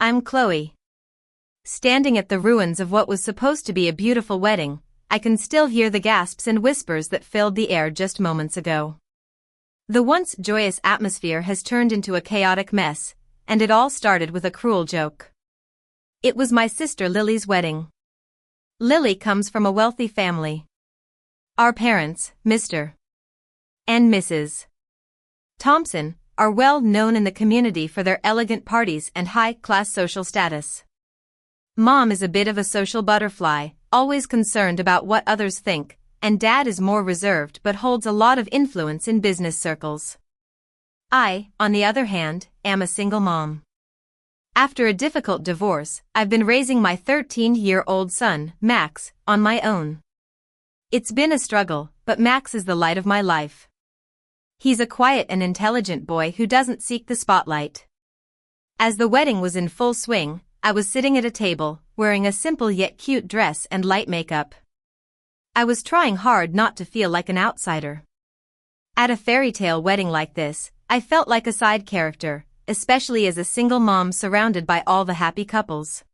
I'm Chloe. Standing at the ruins of what was supposed to be a beautiful wedding, I can still hear the gasps and whispers that filled the air just moments ago. The once joyous atmosphere has turned into a chaotic mess, and it all started with a cruel joke. It was my sister Lily's wedding. Lily comes from a wealthy family. Our parents, Mr. and Mrs. Thompson, are well known in the community for their elegant parties and high-class social status. Mom is a bit of a social butterfly, always concerned about what others think, and Dad is more reserved but holds a lot of influence in business circles. I, on the other hand, am a single mom. After a difficult divorce, I've been raising my 13-year-old son, Max, on my own. It's been a struggle, but Max is the light of my life. He's a quiet and intelligent boy who doesn't seek the spotlight. As the wedding was in full swing, I was sitting at a table, wearing a simple yet cute dress and light makeup. I was trying hard not to feel like an outsider. At a fairy tale wedding like this, I felt like a side character, especially as a single mom surrounded by all the happy couples.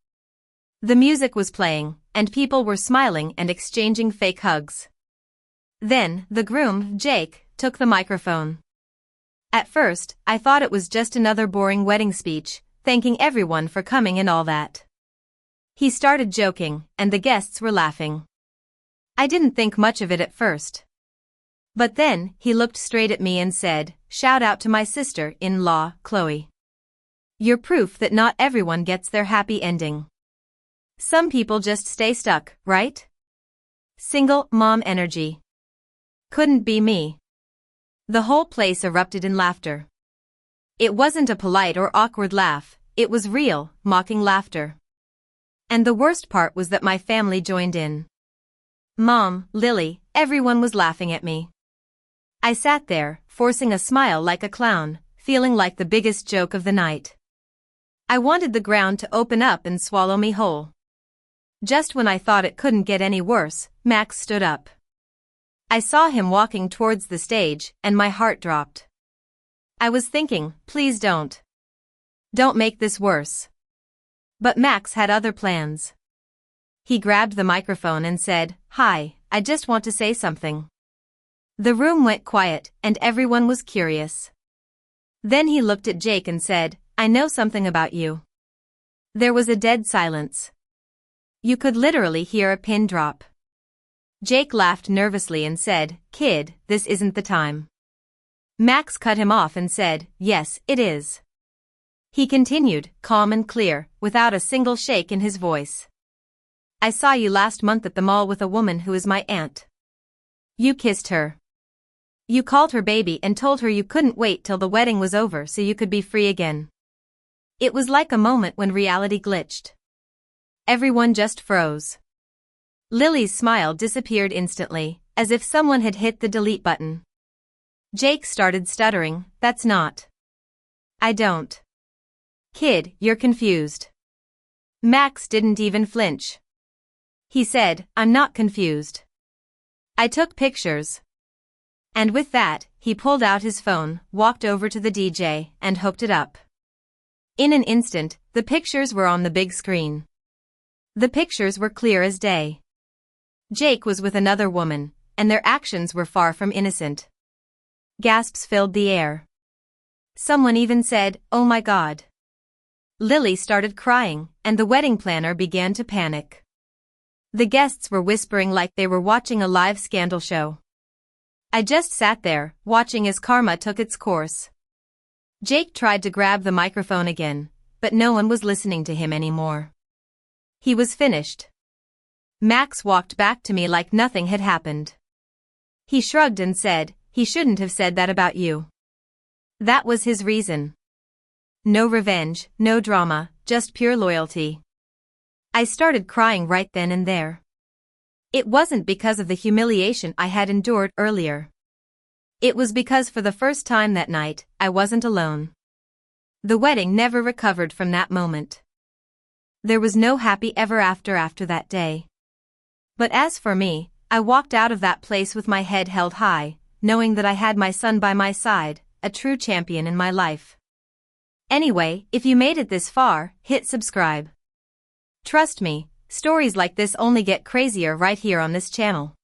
The music was playing, and people were smiling and exchanging fake hugs. Then, the groom, Jake, took the microphone. At first, I thought it was just another boring wedding speech, thanking everyone for coming and all that. He started joking, and the guests were laughing. I didn't think much of it at first. But then, he looked straight at me and said, "Shout out to my sister-in-law, Chloe. You're proof that not everyone gets their happy ending. Some people just stay stuck, right? Single mom energy. Couldn't be me." The whole place erupted in laughter. It wasn't a polite or awkward laugh, it was real, mocking laughter. And the worst part was that my family joined in. Mom, Lily, everyone was laughing at me. I sat there, forcing a smile like a clown, feeling like the biggest joke of the night. I wanted the ground to open up and swallow me whole. Just when I thought it couldn't get any worse, Max stood up. I saw him walking towards the stage, and my heart dropped. I was thinking, please don't. Don't make this worse. But Max had other plans. He grabbed the microphone and said, "Hi, I just want to say something." The room went quiet, and everyone was curious. Then he looked at Jake and said, "I know something about you." There was a dead silence. You could literally hear a pin drop. Jake laughed nervously and said, "Kid, this isn't the time." Max cut him off and said, "Yes, it is." He continued, calm and clear, without a single shake in his voice. "I saw you last month at the mall with a woman who is my aunt. You kissed her. You called her baby and told her you couldn't wait till the wedding was over so you could be free again." It was like a moment when reality glitched. Everyone just froze. Lily's smile disappeared instantly, as if someone had hit the delete button. Jake started stuttering, "That's not. I don't." "Kid, you're confused." Max didn't even flinch. He said, "I'm not confused. I took pictures." And with that, he pulled out his phone, walked over to the DJ, and hooked it up. In an instant, the pictures were on the big screen. The pictures were clear as day. Jake was with another woman, and their actions were far from innocent. Gasps filled the air. Someone even said, "Oh my God." Lily started crying, and the wedding planner began to panic. The guests were whispering like they were watching a live scandal show. I just sat there, watching as karma took its course. Jake tried to grab the microphone again, but no one was listening to him anymore. He was finished. Max walked back to me like nothing had happened. He shrugged and said, "He shouldn't have said that about you. That was his reason. No revenge, no drama, just pure loyalty." I started crying right then and there. It wasn't because of the humiliation I had endured earlier. It was because for the first time that night, I wasn't alone. The wedding never recovered from that moment. There was no happy ever after that day. But as for me, I walked out of that place with my head held high, knowing that I had my son by my side, a true champion in my life. Anyway, if you made it this far, hit subscribe. Trust me, stories like this only get crazier right here on this channel.